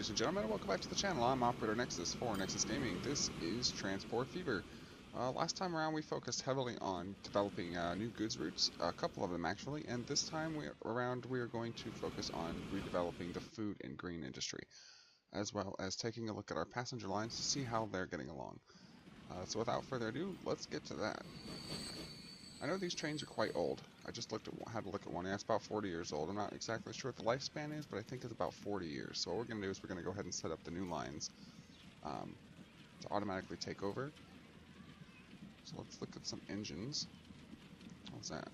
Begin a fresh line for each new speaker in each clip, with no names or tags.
ladies and gentlemen, and welcome back to the channel. I'm Operator Nexxus for Nexxus Gaming. This is Transport Fever. Last time around we focused heavily on developing new goods routes, a couple of them actually, and this time we are going to focus on redeveloping the food and green industry, as well as taking a look at our passenger lines to see how they're getting along. So without further ado, let's get to that. I know these trains are quite old. I just had a look at one. Yeah, it's about 40 years old. I'm not exactly sure what the lifespan is, but I think it's about 40 years. So what we're going to do is we're going to go ahead and set up the new lines to automatically take over. So let's look at some engines. What's that?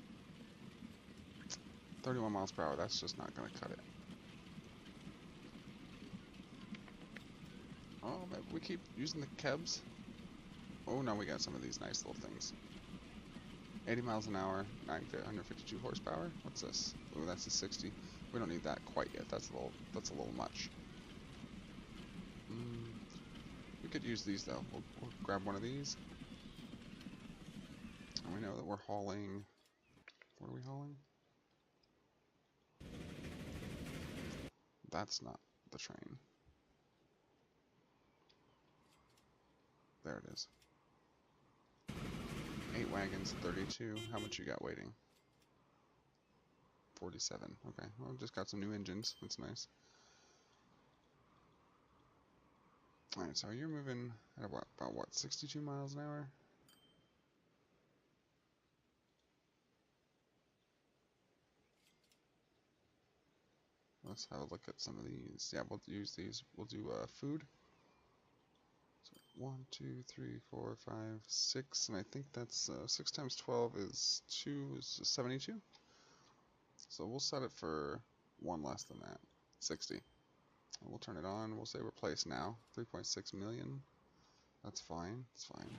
31 miles per hour. That's just not going to cut it. Oh, maybe we keep using the Kebs. Oh no, we got some of these nice little things. 80 miles an hour, 952 horsepower. What's this? Oh, that's a 60. We don't need that quite yet. That's a little much. We could use these though. We'll grab one of these. And we know that we're hauling. What are we hauling? That's not the train. There it is. 8 wagons, 32. How much you got waiting? 47. Okay, well, just got some new engines. That's nice. Alright, so you're moving at about what, 62 miles an hour? Let's have a look at some of these. Yeah, we'll use these. We'll do food. So 1, 2, 3, 4, 5, 6, and I think that's 6 times 12 is 72. So we'll set it for one less than that, 60. And we'll turn it on. We'll say replace now. 3.6 million. That's fine. It's fine.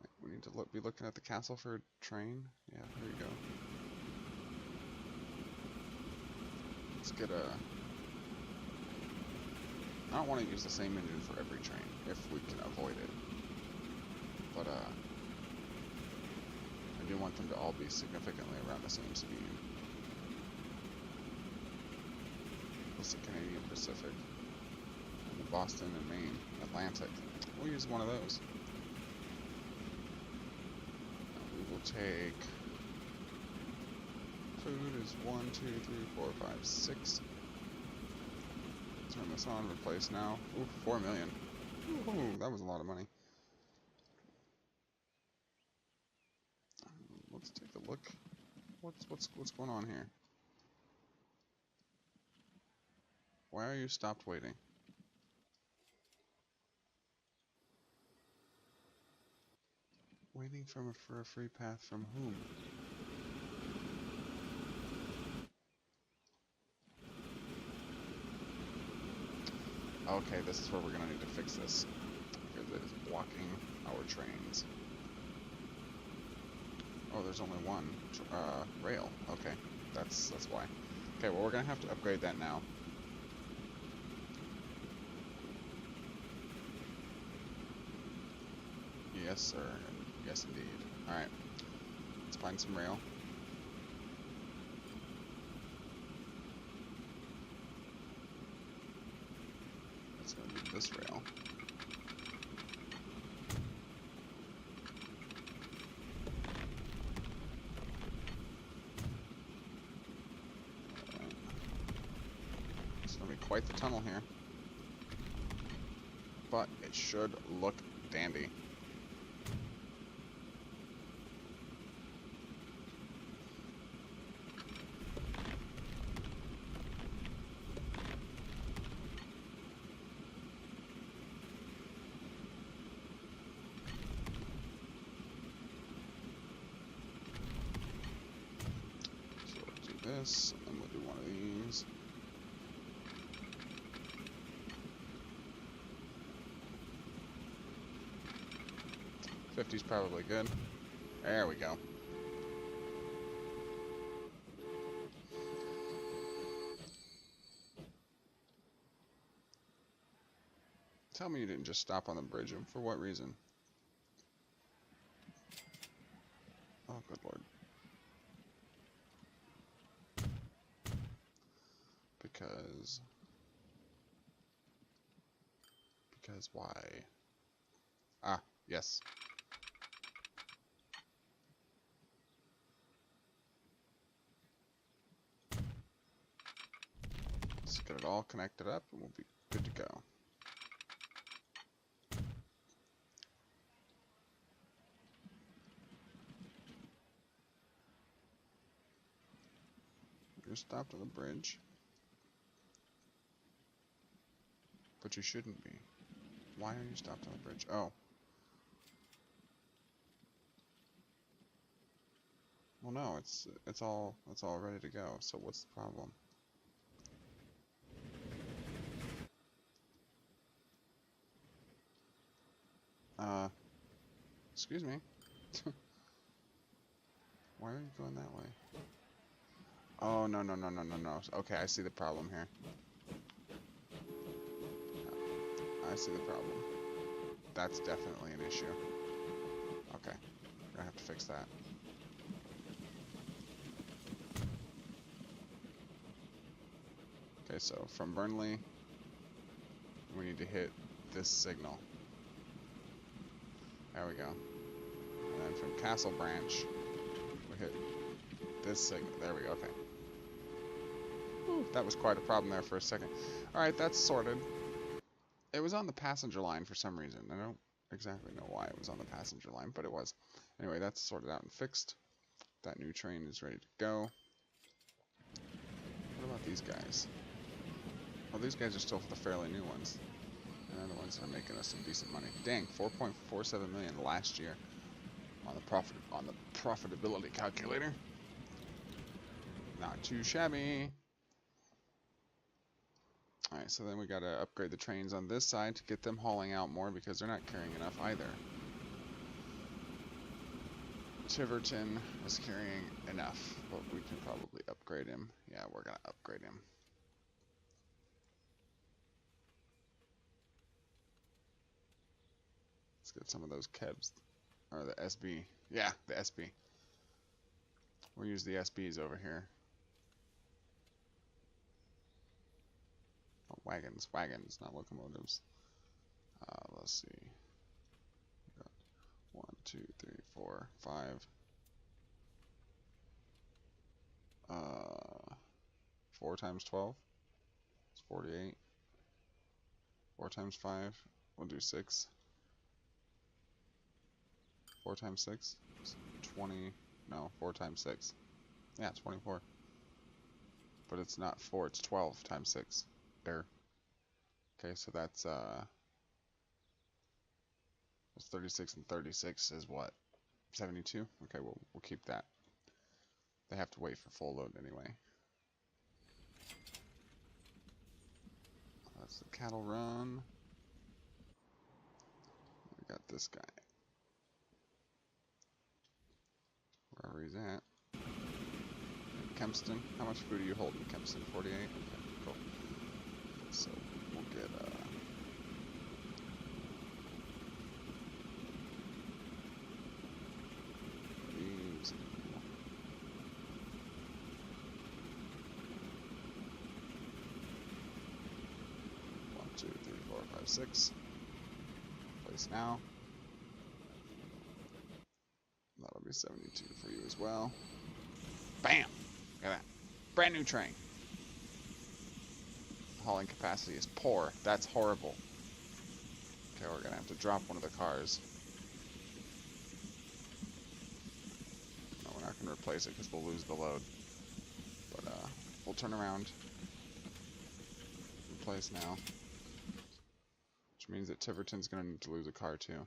Right, we need to be looking at the Castleford train. Yeah, there you go. Let's get a. I don't want to use the same engine for every train, if we can avoid it. But, I do want them to all be significantly around the same speed. What's the Canadian Pacific? And the Boston and Maine Atlantic. We'll use one of those. We will take... Food is 1, 2, 3, 4, 5, 6. Turn this on, replace now. Ooh, 4 million. Ooh, that was a lot of money. Let's take a look. What's going on here? Why are you stopped waiting? Waiting for a free path from whom? Okay, this is where we're gonna need to fix this, because it is blocking our trains. Oh, there's only one rail. Okay, that's why. Okay, well we're gonna have to upgrade that now. Yes, sir. Yes, indeed. All right, let's find some rail. Let's go do this rail. It's gonna be quite the tunnel here, but it should look dandy. This, and then we'll do one of these. $50's probably good. There we go. Tell me you didn't just stop on the bridge, and for what reason? Oh, good lord. Because Because why? Ah, yes. Let's get it all connected up and we'll be good to go. You're stopped on the bridge. But you shouldn't be. Why are you stopped on the bridge? Oh. Well, no, it's all ready to go. So what's the problem? Excuse me. Why are you going that way? Oh, no. Okay, I see the problem here. I see the problem. That's definitely an issue. Okay, we're gonna have to fix that. Okay, so from Burnley, we need to hit this signal. There we go. And then from Castle Branch, we hit this signal. There we go, okay. Whew, that was quite a problem there for a second. Alright, that's sorted. It was on the passenger line for some reason. I don't exactly know why it was on the passenger line, but it was. Anyway, that's sorted out and fixed. That new train is ready to go. What about these guys? Well, these guys are still the fairly new ones. And they're the ones that are making us some decent money. Dang, 4.47 million last year on the profitability calculator. Not too shabby. Alright, so then we gotta upgrade the trains on this side to get them hauling out more because they're not carrying enough either. Tiverton is carrying enough, but we can probably upgrade him. Yeah, we're gonna upgrade him. Let's get some of those kebs, or the SB. Yeah, the SB. We'll use the SBs over here. Oh, wagons, not locomotives. Let's see. We got 1, 2, 3, 4, 5. 4 times 12 is 48. 4 times 5, we'll do 6. 4 times 6 is 20. No, 4 times 6. Yeah, 24. But it's not 4, it's 12 times 6. There. Okay, so that's 36 and 36 is what? 72? Okay, we'll keep that. They have to wait for full load anyway. That's the cattle run. We got this guy. Wherever he's at. Kempston. How much food are you holding, Kempston? 48? Okay, cool. So we'll get these. 1, 2, 3, 4, 5, 6. Place now. That'll be 72 for you as well. Bam! Look at that. Brand new train. Hauling capacity is poor. That's horrible. Okay, we're gonna have to drop one of the cars. No, we're not gonna replace it because we'll lose the load. But we'll turn around. Replace now. Which means that Tiverton's gonna need to lose a car too.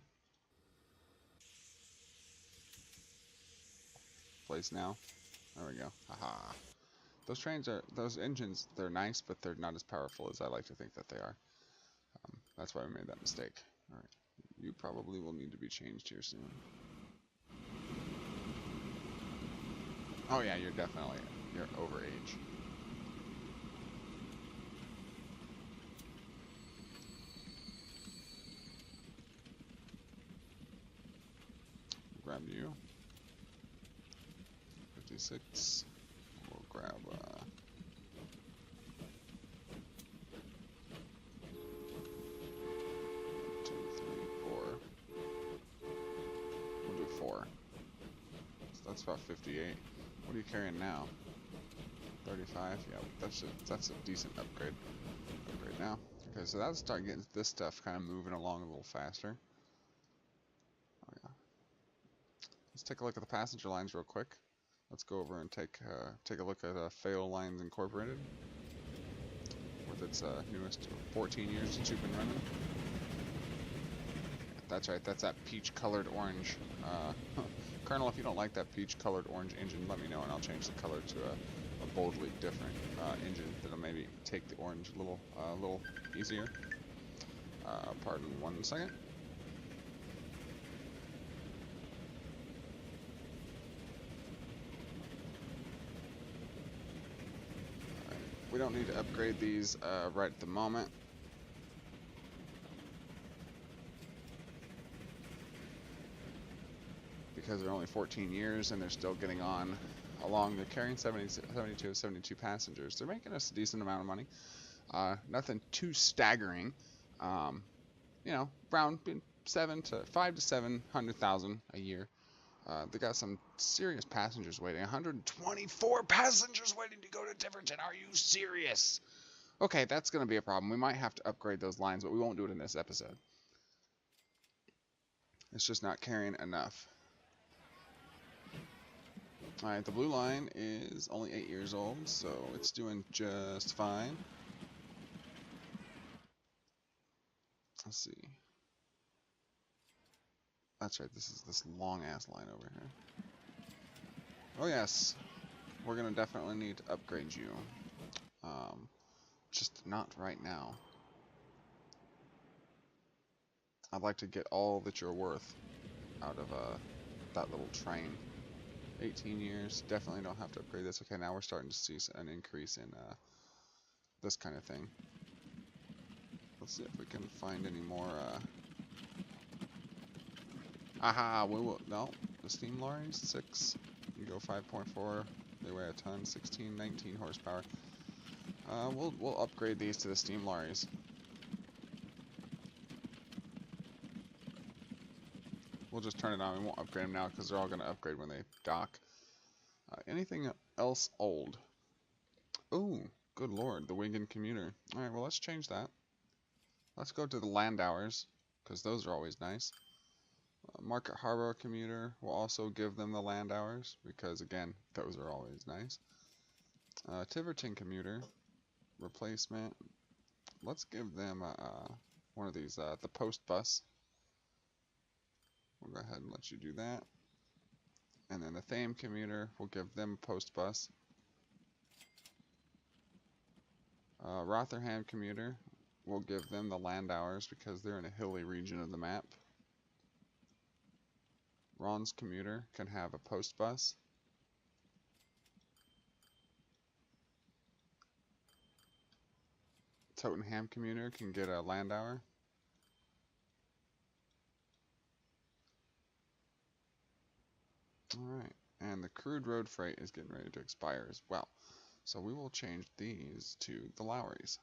Place now. There we go. Haha. Those engines, they're nice, but they're not as powerful as I like to think that they are. That's why we made that mistake. Alright. You probably will need to be changed here soon. Oh yeah, you're over age. Grab you. 56. We'll grab That's about 58. What are you carrying now? 35. Yeah, that's a decent upgrade. Upgrade now. Okay, so that'll start getting this stuff kind of moving along a little faster. Oh yeah. Let's take a look at the passenger lines real quick. Let's go over and take a look at Fail Lines Incorporated with its newest 14 years that you've been running. That's right. That's that peach-colored orange. Colonel, if you don't like that peach-colored orange engine, let me know and I'll change the color to a boldly different engine that'll maybe take the orange a little easier. Pardon 1 second. We don't need to upgrade these right at the moment. Because they're only 14 years and they're still getting on along. They're carrying 72 passengers. They're making us a decent amount of money. Nothing too staggering. You know, around 5 to 700,000 a year. They got some serious passengers waiting. 124 passengers waiting to go to Tiverton. Are you serious? Okay, that's going to be a problem. We might have to upgrade those lines, but we won't do it in this episode. It's just not carrying enough. Alright, the blue line is only 8 years old, so it's doing just fine. Let's see. That's right, this is this long-ass line over here. Oh yes, we're going to definitely need to upgrade you. Just not right now. I'd like to get all that you're worth out of that little train. 18 years, definitely don't have to upgrade this. Okay, now we're starting to see an increase in this kind of thing. Let's see if we can find any more. Aha, we will. No, the steam lorries, 6. You go 5.4. They weigh a ton. 16, 19 horsepower. We'll upgrade these to the steam lorries. We'll just turn it on. We won't upgrade them now because they're all going to upgrade when they dock. Anything else old? Ooh, good lord, the Wigan commuter. Alright, well, let's change that. Let's go to the Landaus, because those are always nice. Market Harbor commuter, we'll also give them the Landaus, because, again, those are always nice. Tiverton commuter, replacement. Let's give them one of these, the Post Bus. We'll go ahead and let you do that. And then the Thame commuter, we'll give them a Post Bus. Rotherham commuter, we'll give them the Landaus because they're in a hilly region of the map. Ron's commuter can have a Post Bus. Tottenham commuter can get a Landauer. Alright, and the crude road freight is getting ready to expire as well. So we will change these to the Lowrys.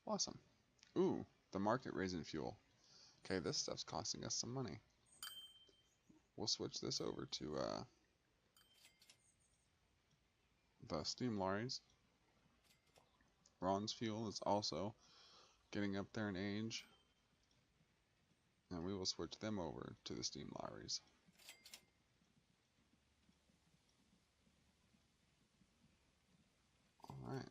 Awesome. Ooh, the market raisin fuel. Okay, this stuff's costing us some money. We'll switch this over to the steam lorries. Ron's fuel is also getting up there in age. And we will switch them over to the steam lorries. Alright.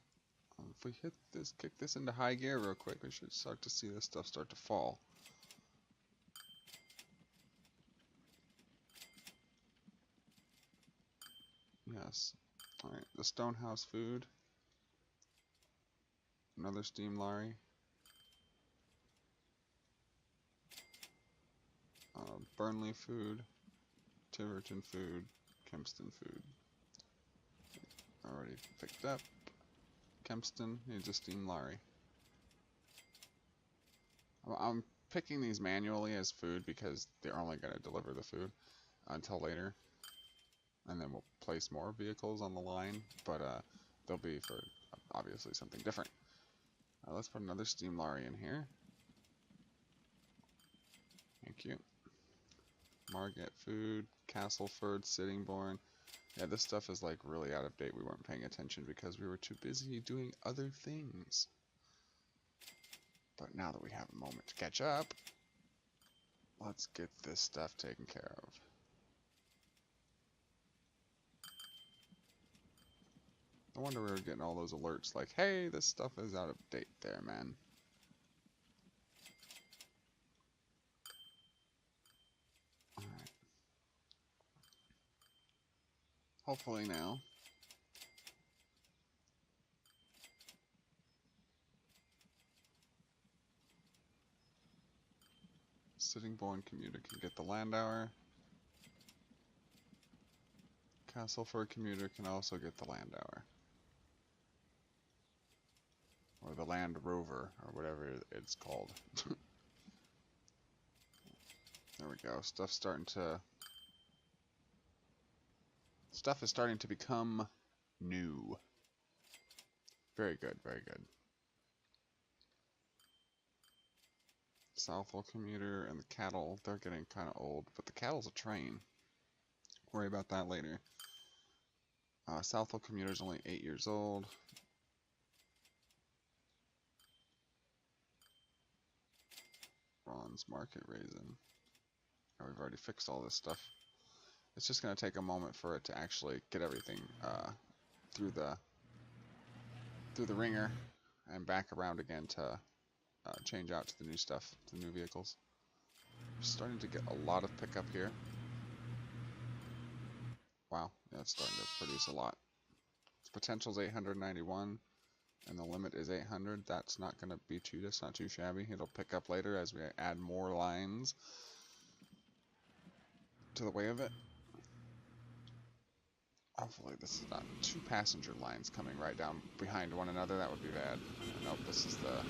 If we hit this, kick this into high gear real quick, we should start to see this stuff start to fall. Yes. Alright, the Stonehouse food. Another steam lorry. Burnley food. Tiverton food. Kempston food. Already picked up. Kempston needs a steam lorry. I'm picking these manually as food because they're only going to deliver the food until later. And then we'll place more vehicles on the line, but they'll be for obviously something different. Let's put another steam lorry in here. Thank you. Marget food, Castleford, Sittingbourne. Yeah, this stuff is like really out of date. We weren't paying attention because we were too busy doing other things. But now that we have a moment to catch up, let's get this stuff taken care of. No wonder we were getting all those alerts like, hey, this stuff is out of date there, man. Alright. Hopefully now. Sittingbourne commuter can get the Landauer. Castleford commuter can also get the Landauer. Or the Land Rover, or whatever it's called. There we go. Stuff is starting to become new. Very good, very good. Southwell commuter and the cattle, they're getting kind of old, but the cattle's a train. Worry about that later. Southwell commuter is only 8 years old. Bronze market raisin. Oh, we've already fixed all this stuff. It's just going to take a moment for it to actually get everything through the ringer and back around again to change out to the new stuff, to the new vehicles. We're starting to get a lot of pickup here. Wow, yeah, it's starting to produce a lot. Its potential is 891, and the limit is 800. That's not going to be that's not too shabby. It'll pick up later as we add more lines to the way of it. Hopefully this is not 2 passenger lines coming right down behind one another. That would be bad. Nope, this is the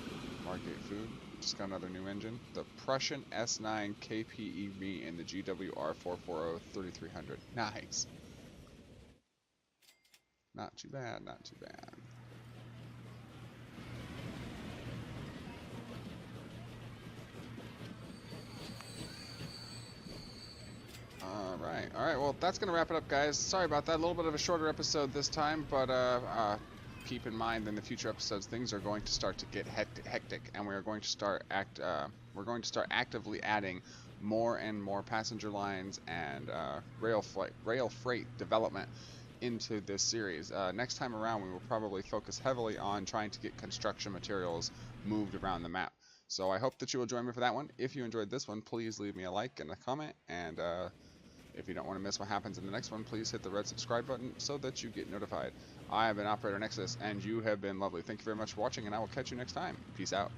Margate food. Just got another new engine. The Prussian S9 KPEV in the GWR 440 3300. Nice. Not too bad, not too bad. Alright, well, that's going to wrap it up, guys. Sorry about that. A little bit of a shorter episode this time, but keep in mind in the future episodes, things are going to start to get hectic, and we're going to start actively adding more and more passenger lines and rail freight development into this series. Next time around, we will probably focus heavily on trying to get construction materials moved around the map. So I hope that you will join me for that one. If you enjoyed this one, please leave me a like and a comment, and if you don't want to miss what happens in the next one, please hit the red subscribe button so that you get notified. I have been Operator Nexxus, and you have been lovely. Thank you very much for watching, and I will catch you next time. Peace out.